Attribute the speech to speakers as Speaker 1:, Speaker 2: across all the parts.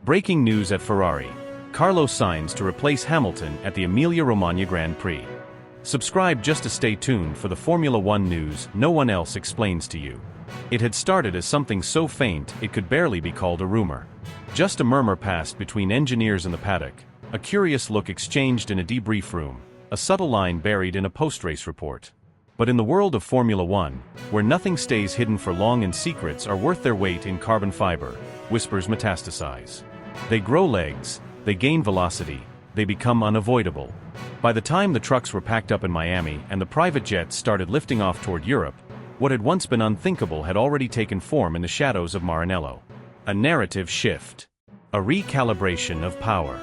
Speaker 1: Breaking news at Ferrari. Carlos Sainz to replace Hamilton at the Emilia-Romagna Grand Prix. Subscribe just to stay tuned for the Formula One news no one else explains to you. It had started as something so faint it could barely be called a rumor. Just a murmur passed between engineers in the paddock, a curious look exchanged in a debrief room, a subtle line buried in a post-race report. But in the world of Formula One, where nothing stays hidden for long and secrets are worth their weight in carbon fiber, whispers metastasize. They grow legs, they gain velocity, they become unavoidable. By the time the trucks were packed up in Miami and the private jets started lifting off toward Europe, what had once been unthinkable had already taken form in the shadows of Maranello. A narrative shift. A recalibration of power.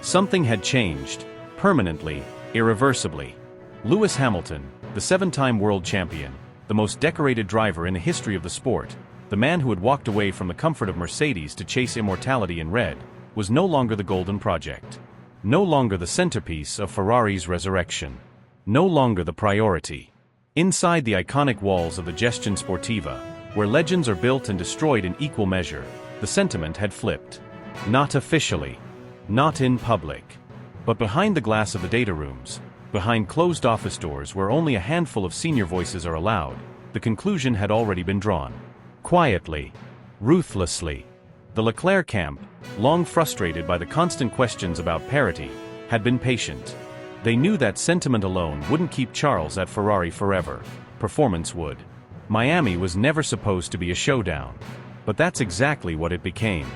Speaker 1: Something had changed, permanently, irreversibly. Lewis Hamilton, the seven-time world champion, the most decorated driver in the history of the sport, the man who had walked away from the comfort of Mercedes to chase immortality in red, was no longer the golden project. No longer the centerpiece of Ferrari's resurrection. No longer the priority. Inside the iconic walls of the Gestione Sportiva, where legends are built and destroyed in equal measure, the sentiment had flipped. Not officially. Not in public. But behind the glass of the data rooms, behind closed office doors where only a handful of senior voices are allowed, the conclusion had already been drawn. Quietly. Ruthlessly. The Leclerc camp, long frustrated by the constant questions about parity, had been patient. They knew that sentiment alone wouldn't keep Charles at Ferrari forever. Performance would. Miami was never supposed to be a showdown. But that's exactly what it became.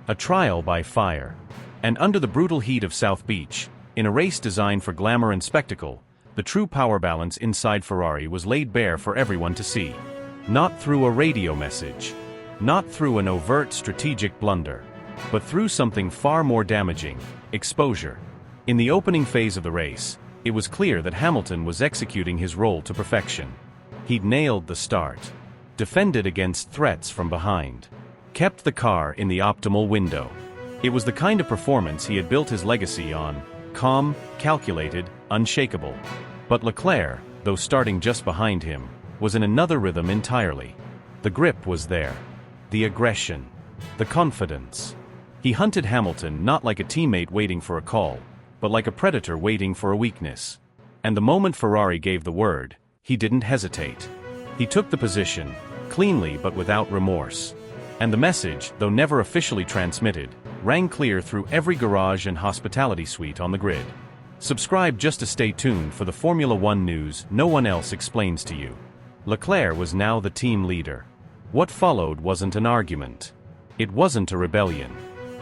Speaker 1: A trial by fire. And under the brutal heat of South Beach, in a race designed for glamour and spectacle, the true power balance inside Ferrari was laid bare for everyone to see. Not through a radio message. Not through an overt strategic blunder. But through something far more damaging: exposure. In the opening phase of the race, it was clear that Hamilton was executing his role to perfection. He'd nailed the start. Defended against threats from behind. Kept the car in the optimal window. It was the kind of performance he had built his legacy on: calm, calculated, unshakable. But Leclerc, though starting just behind him, was in another rhythm entirely. The grip was there. The aggression. The confidence. He hunted Hamilton not like a teammate waiting for a call, but like a predator waiting for a weakness. And the moment Ferrari gave the word, he didn't hesitate. He took the position, cleanly but without remorse. And the message, though never officially transmitted, rang clear through every garage and hospitality suite on the grid. Subscribe just to stay tuned for the Formula One news no one else explains to you. Leclerc was now the team leader. What followed wasn't an argument. It wasn't a rebellion.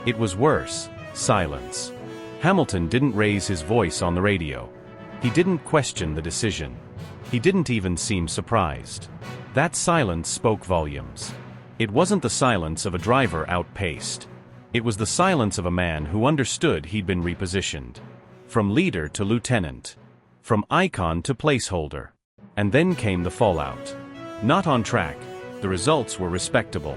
Speaker 1: It was worse: silence. Hamilton didn't raise his voice on the radio. He didn't question the decision. He didn't even seem surprised. That silence spoke volumes. It wasn't the silence of a driver outpaced. It was the silence of a man who understood he'd been repositioned. From leader to lieutenant. From icon to placeholder. And then came the fallout. Not on track, the results were respectable.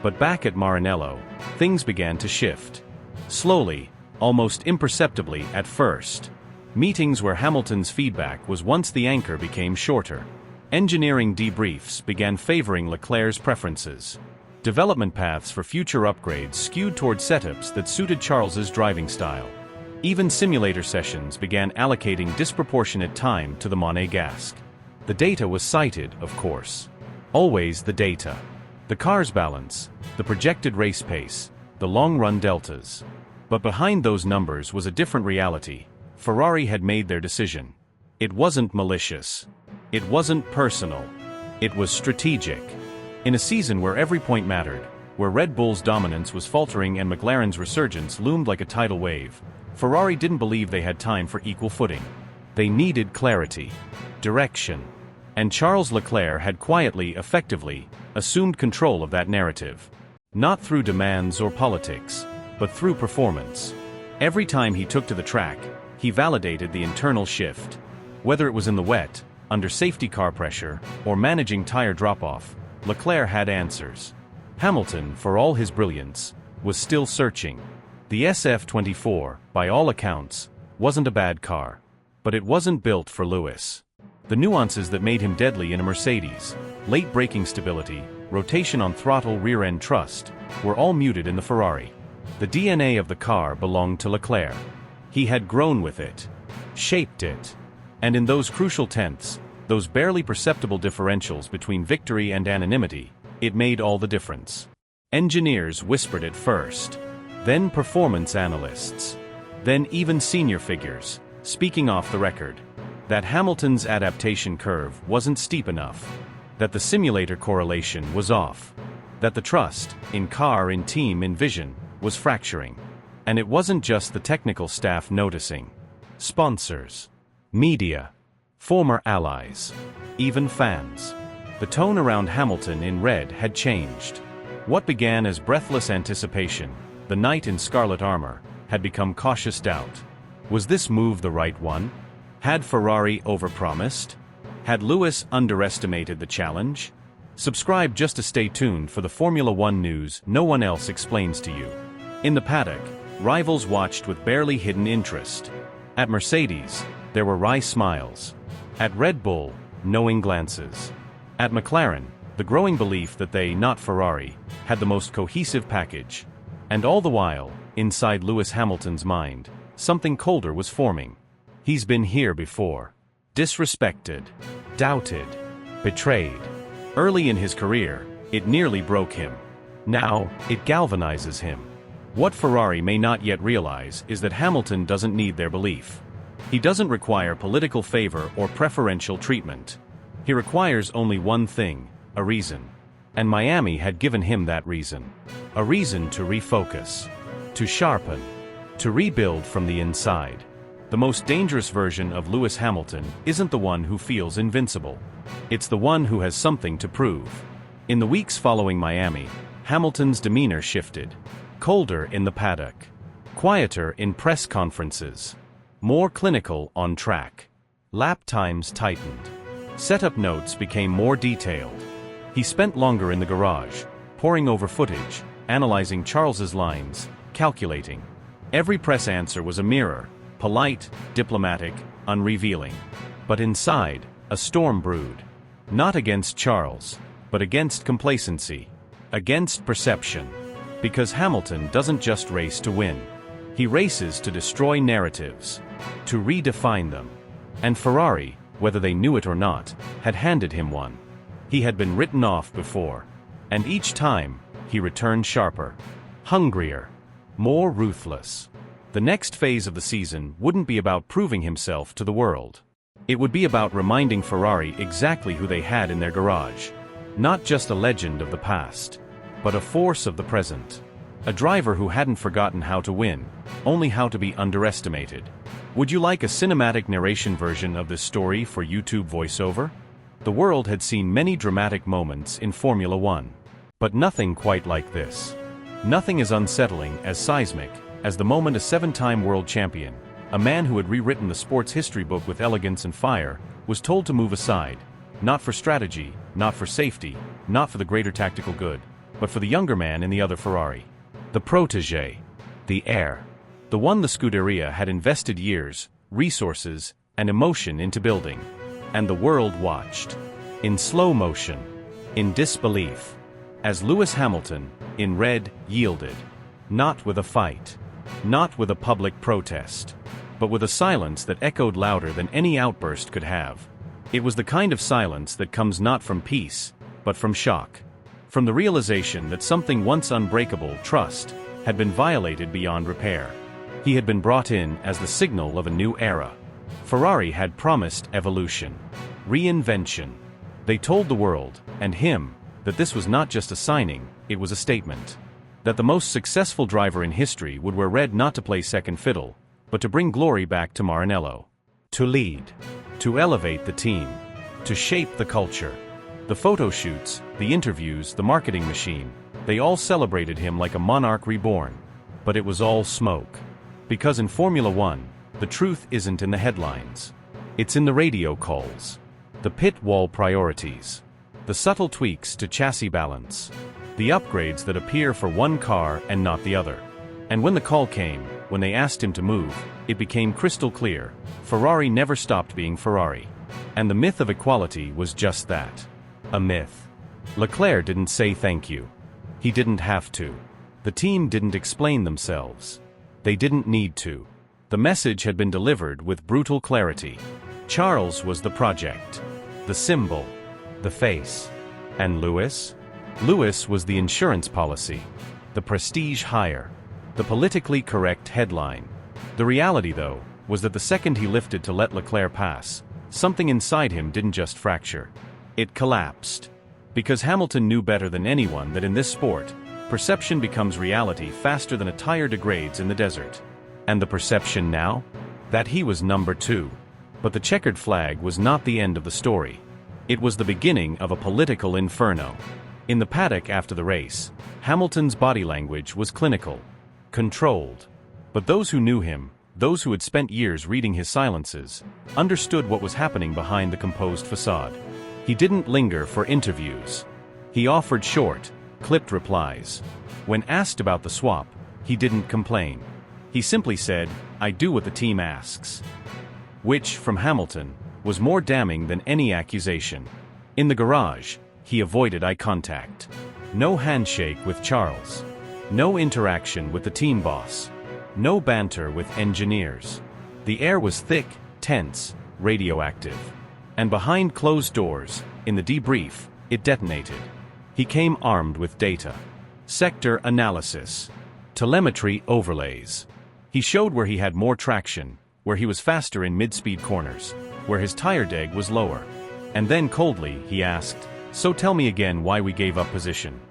Speaker 1: But back at Maranello, things began to shift. Slowly, almost imperceptibly at first. Meetings where Hamilton's feedback was once the anchor became shorter. Engineering debriefs began favoring Leclerc's preferences. Development paths for future upgrades skewed toward setups that suited Charles's driving style. Even simulator sessions began allocating disproportionate time to the Monégasque. The data was cited, of course. Always the data. The car's balance, the projected race pace, the long-run deltas. But behind those numbers was a different reality. Ferrari had made their decision. It wasn't malicious. It wasn't personal. It was strategic. In a season where every point mattered, where Red Bull's dominance was faltering and McLaren's resurgence loomed like a tidal wave, Ferrari didn't believe they had time for equal footing. They needed clarity. Direction. And Charles Leclerc had quietly, effectively, assumed control of that narrative. Not through demands or politics, but through performance. Every time he took to the track, he validated the internal shift. Whether it was in the wet, under safety car pressure, or managing tire drop-off, Leclerc had answers. Hamilton, for all his brilliance, was still searching. The SF24, by all accounts, wasn't a bad car. But it wasn't built for Lewis. The nuances that made him deadly in a Mercedes, late braking stability, rotation on throttle rear-end trust, were all muted in the Ferrari. The DNA of the car belonged to Leclerc. He had grown with it, shaped it. And in those crucial tenths, those barely perceptible differentials between victory and anonymity, it made all the difference. Engineers whispered it first, then performance analysts, then even senior figures, speaking off the record, that Hamilton's adaptation curve wasn't steep enough, that the simulator correlation was off, that the trust, in car, in team, in vision, was fracturing. And it wasn't just the technical staff noticing. Sponsors, media, former allies, even fans. The tone around Hamilton in red had changed. What began as breathless anticipation, the knight in scarlet armor, had become cautious doubt. Was this move the right one? Had Ferrari overpromised? Had Lewis underestimated the challenge? Subscribe just to stay tuned for the Formula One news no one else explains to you. In the paddock, rivals watched with barely hidden interest. At Mercedes, there were wry smiles. At Red Bull, knowing glances. At McLaren, the growing belief that they, not Ferrari, had the most cohesive package. And all the while, inside Lewis Hamilton's mind, something colder was forming. He's been here before. Disrespected, doubted, betrayed. Early in his career, it nearly broke him. Now, it galvanizes him. What Ferrari may not yet realize is that Hamilton doesn't need their belief. He doesn't require political favor or preferential treatment. He requires only one thing, a reason. And Miami had given him that reason. A reason to refocus, to sharpen, to rebuild from the inside. The most dangerous version of Lewis Hamilton isn't the one who feels invincible. It's the one who has something to prove. In the weeks following Miami, Hamilton's demeanor shifted. Colder in the paddock. Quieter in press conferences. More clinical on track. Lap times tightened. Setup notes became more detailed. He spent longer in the garage, poring over footage, analyzing Charles's lines, calculating. Every press answer was a mirror, polite, diplomatic, unrevealing. But inside, a storm brewed. Not against Charles, but against complacency. Against perception. Because Hamilton doesn't just race to win. He races to destroy narratives, to redefine them. And Ferrari, whether they knew it or not, had handed him one. He had been written off before. And each time, he returned sharper, hungrier, more ruthless. The next phase of the season wouldn't be about proving himself to the world. It would be about reminding Ferrari exactly who they had in their garage. Not just a legend of the past, but a force of the present. A driver who hadn't forgotten how to win, only how to be underestimated. Would you like a cinematic narration version of this story for YouTube voiceover? The world had seen many dramatic moments in Formula One. But nothing quite like this. Nothing as unsettling, as seismic, as the moment a seven-time world champion, a man who had rewritten the sport's history book with elegance and fire, was told to move aside. Not for strategy, not for safety, not for the greater tactical good, but for the younger man in the other Ferrari. The protégé. The heir. The one the Scuderia had invested years, resources, and emotion into building. And the world watched. In slow motion. In disbelief. As Lewis Hamilton, in red, yielded. Not with a fight. Not with a public protest. But with a silence that echoed louder than any outburst could have. It was the kind of silence that comes not from peace, but from shock. From the realization that something once unbreakable, trust, had been violated beyond repair. He had been brought in as the signal of a new era. Ferrari had promised evolution, reinvention. They told the world, and him, that this was not just a signing, it was a statement. That the most successful driver in history would wear red not to play second fiddle, but to bring glory back to Maranello. To lead. To elevate the team. To shape the culture. The photo shoots, the interviews, the marketing machine, they all celebrated him like a monarch reborn. But it was all smoke. Because in Formula One, the truth isn't in the headlines. It's in the radio calls. The pit wall priorities. The subtle tweaks to chassis balance. The upgrades that appear for one car and not the other. And when the call came, when they asked him to move, it became crystal clear. Ferrari never stopped being Ferrari. And the myth of equality was just that. A myth. Leclerc didn't say thank you. He didn't have to. The team didn't explain themselves. They didn't need to. The message had been delivered with brutal clarity. Charles was the project, the symbol, the face. And Lewis? Lewis was the insurance policy, the prestige hire, the politically correct headline. The reality, though, was that the second he lifted to let Leclerc pass, something inside him didn't just fracture. It collapsed. Because Hamilton knew better than anyone that in this sport, perception becomes reality faster than a tire degrades in the desert. And the perception now? That he was number 2. But the checkered flag was not the end of the story. It was the beginning of a political inferno. In the paddock after the race, Hamilton's body language was clinical, controlled. But those who knew him, those who had spent years reading his silences, understood what was happening behind the composed facade. He didn't linger for interviews. He offered short, clipped replies. When asked about the swap, he didn't complain. He simply said, "I do what the team asks." Which, from Hamilton, was more damning than any accusation. In the garage, he avoided eye contact. No handshake with Charles. No interaction with the team boss. No banter with engineers. The air was thick, tense, radioactive. And behind closed doors, in the debrief, it detonated. He came armed with data. Sector analysis. Telemetry overlays. He showed where he had more traction, where he was faster in mid-speed corners, where his tire deg was lower. And then coldly, he asked, "So tell me again why we gave up position."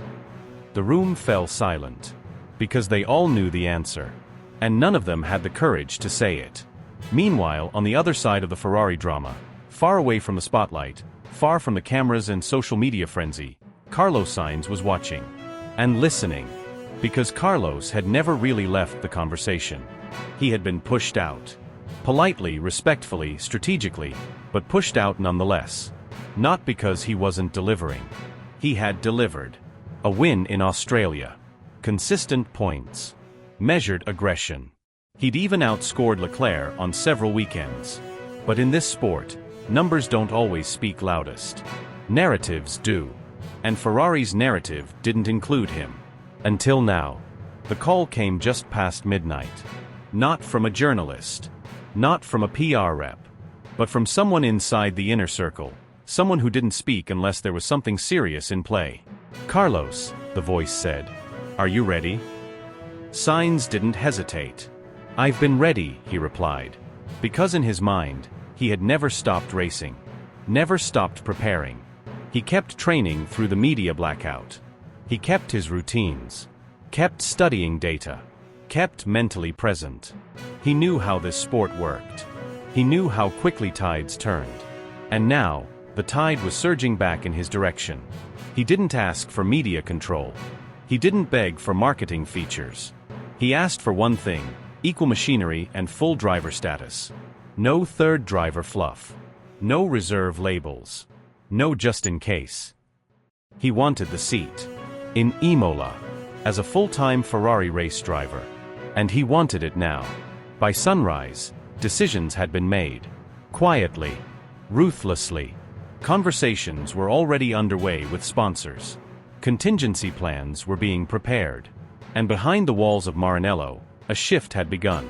Speaker 1: The room fell silent. Because they all knew the answer. And none of them had the courage to say it. Meanwhile, on the other side of the Ferrari drama, far away from the spotlight, far from the cameras and social media frenzy, Carlos Sainz was watching. And listening. Because Carlos had never really left the conversation. He had been pushed out. Politely, respectfully, strategically, but pushed out nonetheless. Not because he wasn't delivering. He had delivered. A win in Australia. Consistent points. Measured aggression. He'd even outscored Leclerc on several weekends. But in this sport, numbers don't always speak loudest. Narratives do. And Ferrari's narrative didn't include him. Until now. The call came just past midnight. Not from a journalist. Not from a PR rep. But from someone inside the inner circle. Someone who didn't speak unless there was something serious in play. "Carlos," the voice said. "Are you ready?" Sainz didn't hesitate. "I've been ready," he replied. Because in his mind, he had never stopped racing. Never stopped preparing. He kept training through the media blackout. He kept his routines. Kept studying data. Kept mentally present. He knew how this sport worked. He knew how quickly tides turned. And now, the tide was surging back in his direction. He didn't ask for media control. He didn't beg for marketing features. He asked for one thing: equal machinery and full driver status. No third driver fluff. No reserve labels. No just in case. He wanted the seat. In Imola. As a full-time Ferrari race driver. And he wanted it now. By sunrise, decisions had been made. Quietly. Ruthlessly. Conversations were already underway with sponsors. Contingency plans were being prepared. And behind the walls of Maranello, a shift had begun.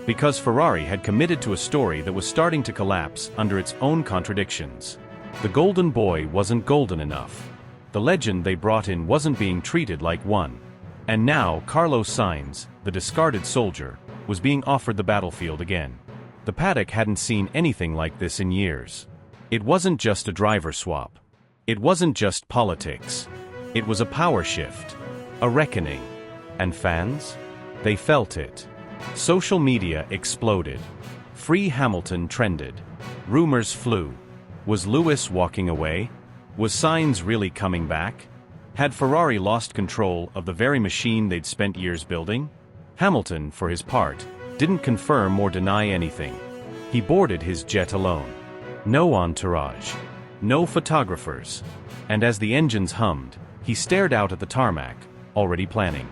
Speaker 1: Because Ferrari had committed to a story that was starting to collapse under its own contradictions. The golden boy wasn't golden enough. The legend they brought in wasn't being treated like one. And now Carlos Sainz, the discarded soldier, was being offered the battlefield again. The paddock hadn't seen anything like this in years. It wasn't just a driver swap. It wasn't just politics. It was a power shift. A reckoning. And fans? They felt it. Social media exploded. Free Hamilton trended. Rumors flew. Was Lewis walking away? Was Sainz really coming back? Had Ferrari lost control of the very machine they'd spent years building? Hamilton, for his part, didn't confirm or deny anything. He boarded his jet alone. No entourage. No photographers. And as the engines hummed, he stared out at the tarmac, already planning.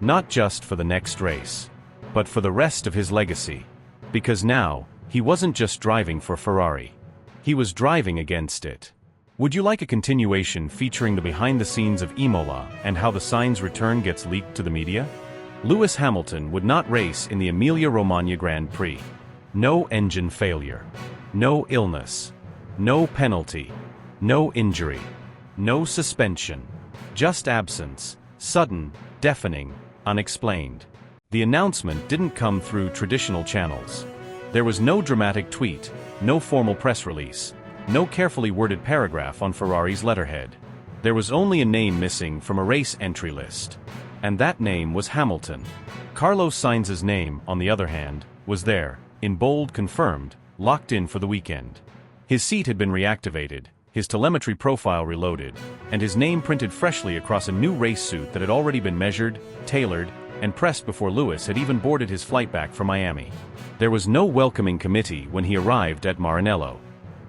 Speaker 1: Not just for the next race, but for the rest of his legacy. Because now, he wasn't just driving for Ferrari. He was driving against it. Would you like a continuation featuring the behind-the-scenes of Imola and how the Sainz return gets leaked to the media? Lewis Hamilton would not race in the Emilia-Romagna Grand Prix. No engine failure. No illness. No penalty. No injury. No suspension. Just absence. Sudden, deafening, unexplained. The announcement didn't come through traditional channels. There was no dramatic tweet, no formal press release, no carefully worded paragraph on Ferrari's letterhead. There was only a name missing from a race entry list. And that name was Hamilton. Carlos Sainz's name, on the other hand, was there, in bold confirmed, locked in for the weekend. His seat had been reactivated, his telemetry profile reloaded, and his name printed freshly across a new race suit that had already been measured, tailored, and pressed before Lewis had even boarded his flight back from Miami. There was no welcoming committee when he arrived at Maranello.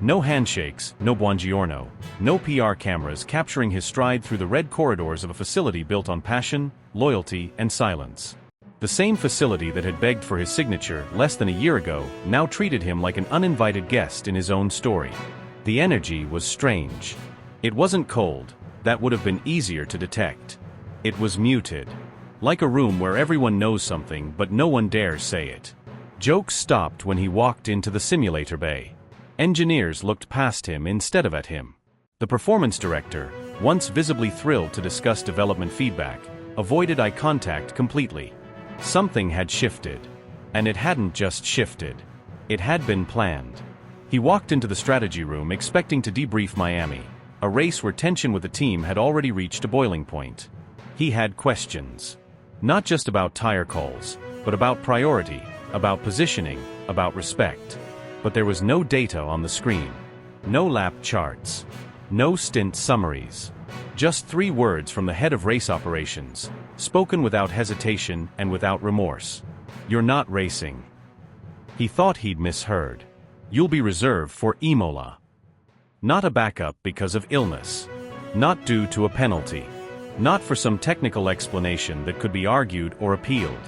Speaker 1: No handshakes, no buongiorno, no PR cameras capturing his stride through the red corridors of a facility built on passion, loyalty, and silence. The same facility that had begged for his signature less than a year ago now treated him like an uninvited guest in his own story. The energy was strange. It wasn't cold, that would have been easier to detect. It was muted. Like a room where everyone knows something but no one dares say it. Jokes stopped when he walked into the simulator bay. Engineers looked past him instead of at him. The performance director, once visibly thrilled to discuss development feedback, avoided eye contact completely. Something had shifted. And it hadn't just shifted. It had been planned. He walked into the strategy room expecting to debrief Miami, a race where tension with the team had already reached a boiling point. He had questions. Not just about tire calls, but about priority, about positioning, about respect. But there was no data on the screen. No lap charts. No stint summaries. Just 3 words from the head of race operations, spoken without hesitation and without remorse. "You're not racing." He thought he'd misheard. "You'll be reserved for Imola." Not a backup because of illness. Not due to a penalty. Not for some technical explanation that could be argued or appealed.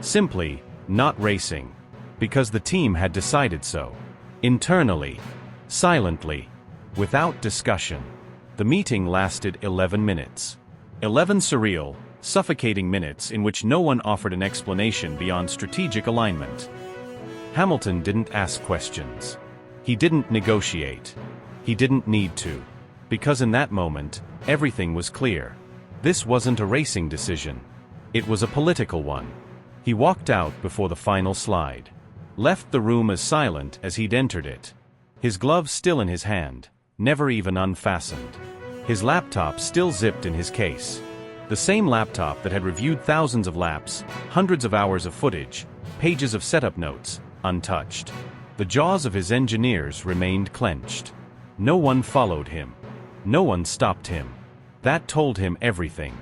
Speaker 1: Simply, not racing. Because the team had decided so. Internally. Silently. Without discussion. The meeting lasted 11 minutes. 11 surreal, suffocating minutes in which no one offered an explanation beyond strategic alignment. Hamilton didn't ask questions. He didn't negotiate. He didn't need to. Because in that moment, everything was clear. This wasn't a racing decision. It was a political one. He walked out before the final slide. Left the room as silent as he'd entered it. His glove still in his hand, never even unfastened. His laptop still zipped in his case. The same laptop that had reviewed thousands of laps, hundreds of hours of footage, pages of setup notes, untouched. The jaws of his engineers remained clenched. No one followed him. No one stopped him. That told him everything.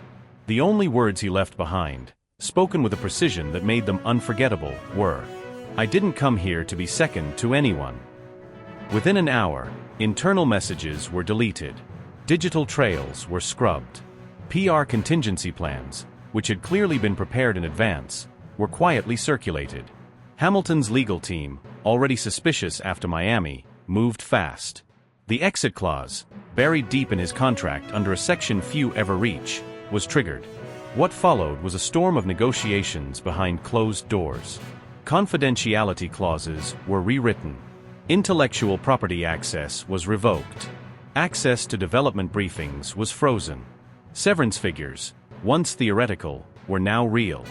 Speaker 1: The only words he left behind, spoken with a precision that made them unforgettable, were, "I didn't come here to be second to anyone." Within an hour, internal messages were deleted. Digital trails were scrubbed. PR contingency plans, which had clearly been prepared in advance, were quietly circulated. Hamilton's legal team, already suspicious after Miami, moved fast. The exit clause, buried deep in his contract under a section few ever reach, was triggered. What followed was a storm of negotiations behind closed doors. Confidentiality clauses were rewritten. Intellectual property access was revoked. Access to development briefings was frozen. Severance figures, once theoretical, were now real.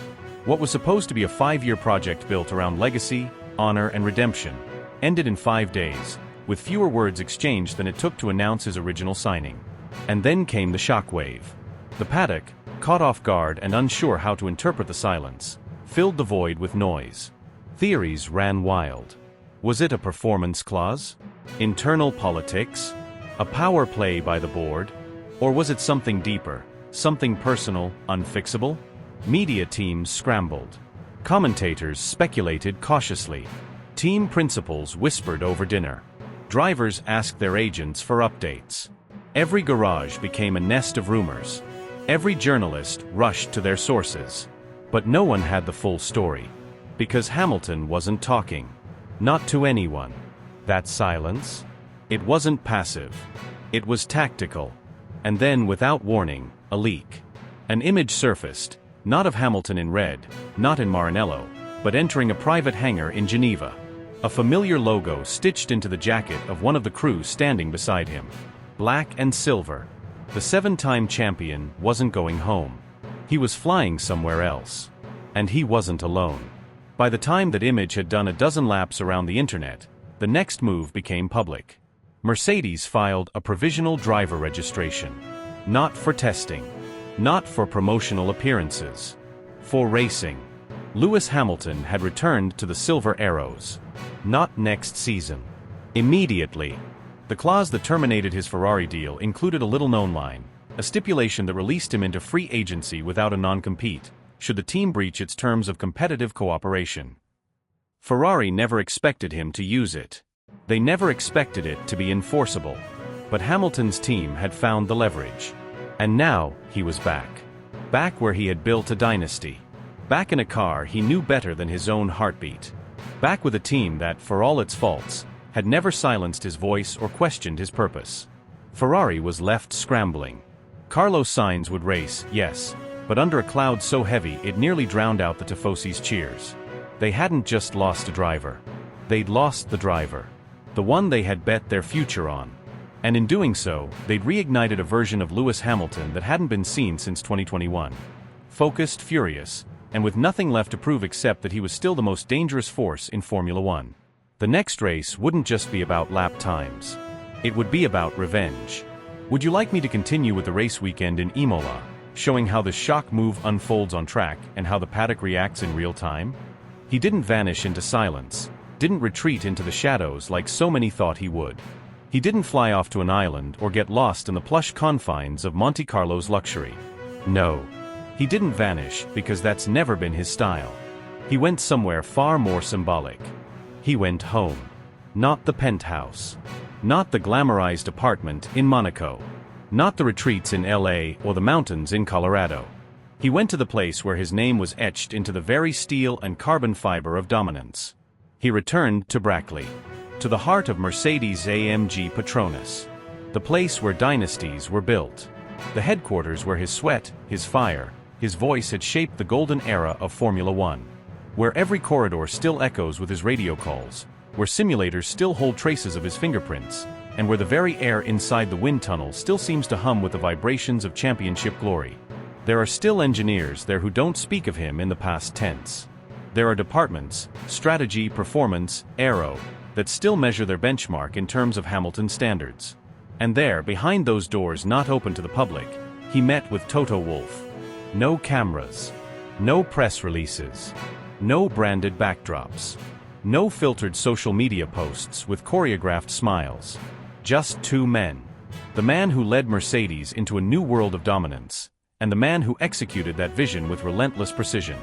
Speaker 1: What was supposed to be a 5-year project built around legacy, honor, and redemption, ended in 5 days, with fewer words exchanged than it took to announce his original signing. And then came the shockwave. The paddock, caught off guard and unsure how to interpret the silence, filled the void with noise. Theories ran wild. Was it a performance clause? Internal politics? A power play by the board? Or was it something deeper, something personal, unfixable? Media teams scrambled. Commentators speculated cautiously. Team principals whispered over dinner. Drivers asked their agents for updates. Every garage became a nest of rumors. Every journalist rushed to their sources. But no one had the full story. Because Hamilton wasn't talking. Not to anyone. That silence? It wasn't passive. It was tactical. And then, without warning, a leak. An image surfaced, not of Hamilton in red, not in Maranello, but entering a private hangar in Geneva. A familiar logo stitched into the jacket of one of the crew standing beside him. Black and silver. The 7-time champion wasn't going home. He was flying somewhere else. And he wasn't alone. By the time that image had done a dozen laps around the internet, the next move became public. Mercedes filed a provisional driver registration. Not for testing. Not for promotional appearances. For racing. Lewis Hamilton had returned to the Silver Arrows. Not next season. Immediately. The clause that terminated his Ferrari deal included a little-known line, a stipulation that released him into free agency without a non-compete, should the team breach its terms of competitive cooperation. Ferrari never expected him to use it. They never expected it to be enforceable. But Hamilton's team had found the leverage. And now, he was back. Back where he had built a dynasty. Back in a car he knew better than his own heartbeat. Back with a team that, for all its faults, had never silenced his voice or questioned his purpose. Ferrari was left scrambling. Carlos Sainz would race, yes, but under a cloud so heavy it nearly drowned out the Tifosi's cheers. They hadn't just lost a driver. They'd lost the driver. The one they had bet their future on. And in doing so, they'd reignited a version of Lewis Hamilton that hadn't been seen since 2021. Focused, furious, and with nothing left to prove except that he was still the most dangerous force in Formula One. The next race wouldn't just be about lap times. It would be about revenge. Would you like me to continue with the race weekend in Imola, showing how the shock move unfolds on track and how the paddock reacts in real time? He didn't vanish into silence, didn't retreat into the shadows like so many thought he would. He didn't fly off to an island or get lost in the plush confines of Monte Carlo's luxury. No. He didn't vanish because that's never been his style. He went somewhere far more symbolic. He went home. Not the penthouse. Not the glamorized apartment in Monaco. Not the retreats in LA or the mountains in Colorado. He went to the place where his name was etched into the very steel and carbon fiber of dominance. He returned to Brackley. To the heart of Mercedes-AMG Petronas. The place where dynasties were built. The headquarters where his sweat, his fire, his voice had shaped the golden era of Formula One. Where every corridor still echoes with his radio calls, where simulators still hold traces of his fingerprints, and where the very air inside the wind tunnel still seems to hum with the vibrations of championship glory. There are still engineers there who don't speak of him in the past tense. There are departments, strategy, performance, aero, that still measure their benchmark in terms of Hamilton standards. And there, behind those doors not open to the public, he met with Toto Wolff. No cameras. No press releases. No branded backdrops. No filtered social media posts with choreographed smiles. Just two men. The man who led Mercedes into a new world of dominance, and the man who executed that vision with relentless precision.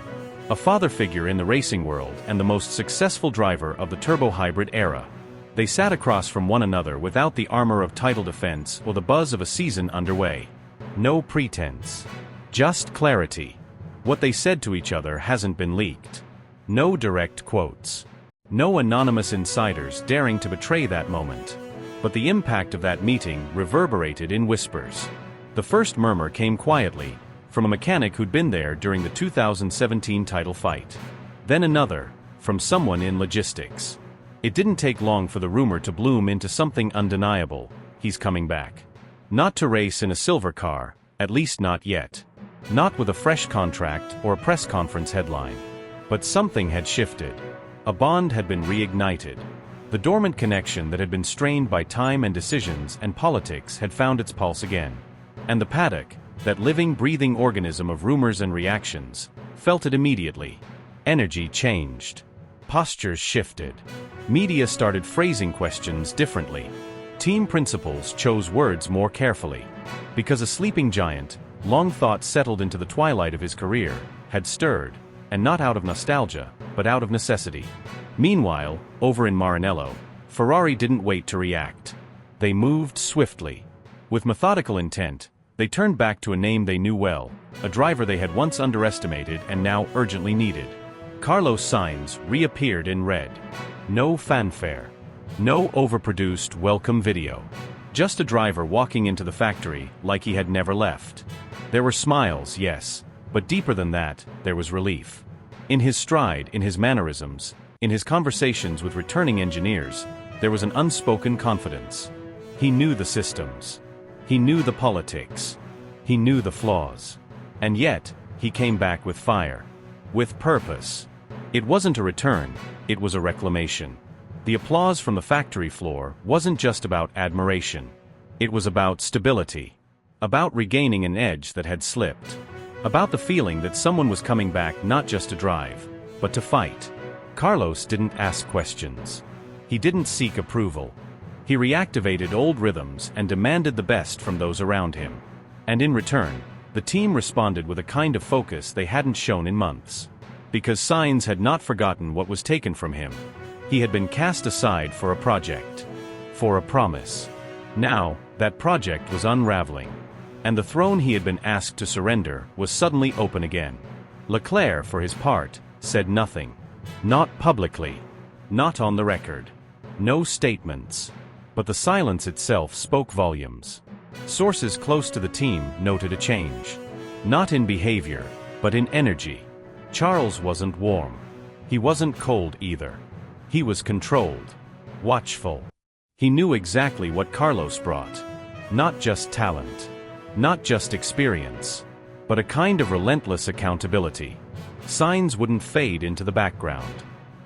Speaker 1: A father figure in the racing world and the most successful driver of the turbo-hybrid era. They sat across from one another without the armor of title defense or the buzz of a season underway. No pretense. Just clarity. What they said to each other hasn't been leaked. No direct quotes. No anonymous insiders daring to betray that moment. But the impact of that meeting reverberated in whispers. The first murmur came quietly, from a mechanic who'd been there during the 2017 title fight. Then another, from someone in logistics. It didn't take long for the rumor to bloom into something undeniable. He's coming back. Not to race in a silver car, at least not yet. Not with a fresh contract or a press conference headline. But something had shifted. A bond had been reignited. The dormant connection that had been strained by time and decisions and politics had found its pulse again. And the paddock, that living, breathing organism of rumors and reactions, felt it immediately. Energy changed. Postures shifted. Media started phrasing questions differently. Team principals chose words more carefully. Because a sleeping giant, long thought settled into the twilight of his career, had stirred, and not out of nostalgia, but out of necessity. Meanwhile, over in Maranello, Ferrari didn't wait to react. They moved swiftly. With methodical intent, they turned back to a name they knew well, a driver they had once underestimated and now urgently needed. Carlos Sainz reappeared in red. No fanfare. No overproduced welcome video. Just a driver walking into the factory like he had never left. There were smiles, yes, but deeper than that, there was relief. In his stride, in his mannerisms, in his conversations with returning engineers, there was an unspoken confidence. He knew the systems. He knew the politics. He knew the flaws. And yet, he came back with fire. With purpose. It wasn't a return, it was a reclamation. The applause from the factory floor wasn't just about admiration. It was about stability. About regaining an edge that had slipped. About the feeling that someone was coming back not just to drive, but to fight. Carlos didn't ask questions. He didn't seek approval. He reactivated old rhythms and demanded the best from those around him. And in return, the team responded with a kind of focus they hadn't shown in months. Because Sainz had not forgotten what was taken from him. He had been cast aside for a project. For a promise. Now, that project was unraveling. And the throne he had been asked to surrender was suddenly open again. Leclerc, for his part, said nothing. Not publicly. Not on the record. No statements. But the silence itself spoke volumes. Sources close to the team noted a change. Not in behavior, but in energy. Charles wasn't warm. He wasn't cold either. He was controlled. Watchful. He knew exactly what Carlos brought. Not just talent. Not just experience. But a kind of relentless accountability. Sainz wouldn't fade into the background.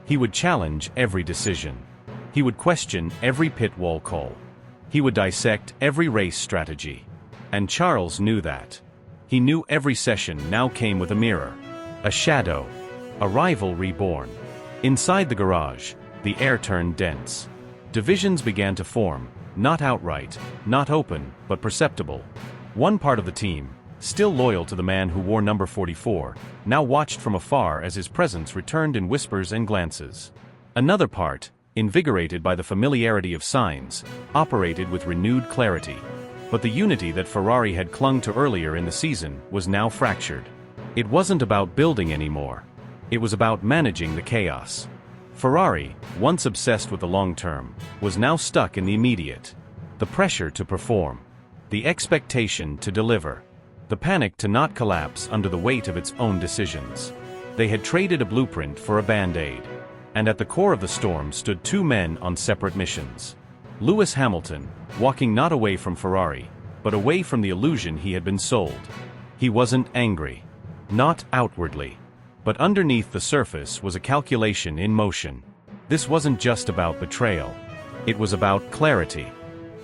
Speaker 1: He would challenge every decision. He would question every pit wall call. He would dissect every race strategy. And Charles knew that. He knew every session now came with a mirror. A shadow. A rival reborn. Inside the garage, the air turned dense. Divisions began to form, not outright, not open, but perceptible. One part of the team, still loyal to the man who wore number 44, now watched from afar as his presence returned in whispers and glances. Another part, invigorated by the familiarity of Sainz, operated with renewed clarity. But the unity that Ferrari had clung to earlier in the season was now fractured. It wasn't about building anymore. It was about managing the chaos. Ferrari, once obsessed with the long term, was now stuck in the immediate. The pressure to perform. The expectation to deliver. The panic to not collapse under the weight of its own decisions. They had traded a blueprint for a band-aid. And at the core of the storm stood two men on separate missions. Lewis Hamilton, walking not away from Ferrari, but away from the illusion he had been sold. He wasn't angry. Not outwardly. But underneath the surface was a calculation in motion. This wasn't just about betrayal. It was about clarity.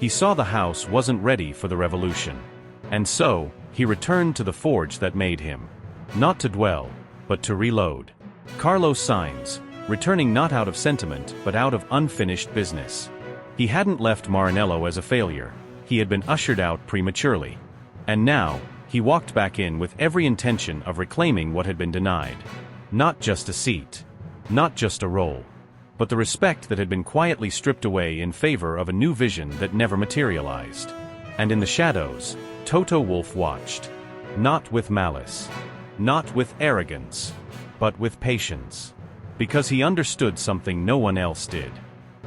Speaker 1: He saw the house wasn't ready for the revolution. And so, he returned to the forge that made him. Not to dwell, but to reload. Carlos Sainz, returning not out of sentiment but out of unfinished business. He hadn't left Maranello as a failure. He had been ushered out prematurely. And now, he walked back in with every intention of reclaiming what had been denied. Not just a seat. Not just a role. But the respect that had been quietly stripped away in favor of a new vision that never materialized. And in the shadows, Toto Wolff watched. Not with malice. Not with arrogance. But with patience. Because he understood something no one else did.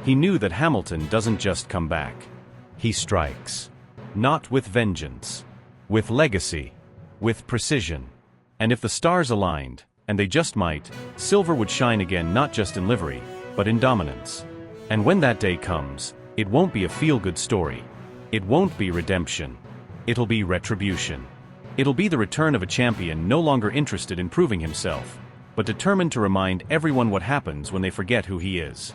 Speaker 1: He knew that Hamilton doesn't just come back. He strikes. Not with vengeance. With legacy. With precision. And if the stars aligned, and they just might, silver would shine again not just in livery, but in dominance. And when that day comes, it won't be a feel-good story. It won't be redemption. It'll be retribution. It'll be the return of a champion no longer interested in proving himself, but determined to remind everyone what happens when they forget who he is.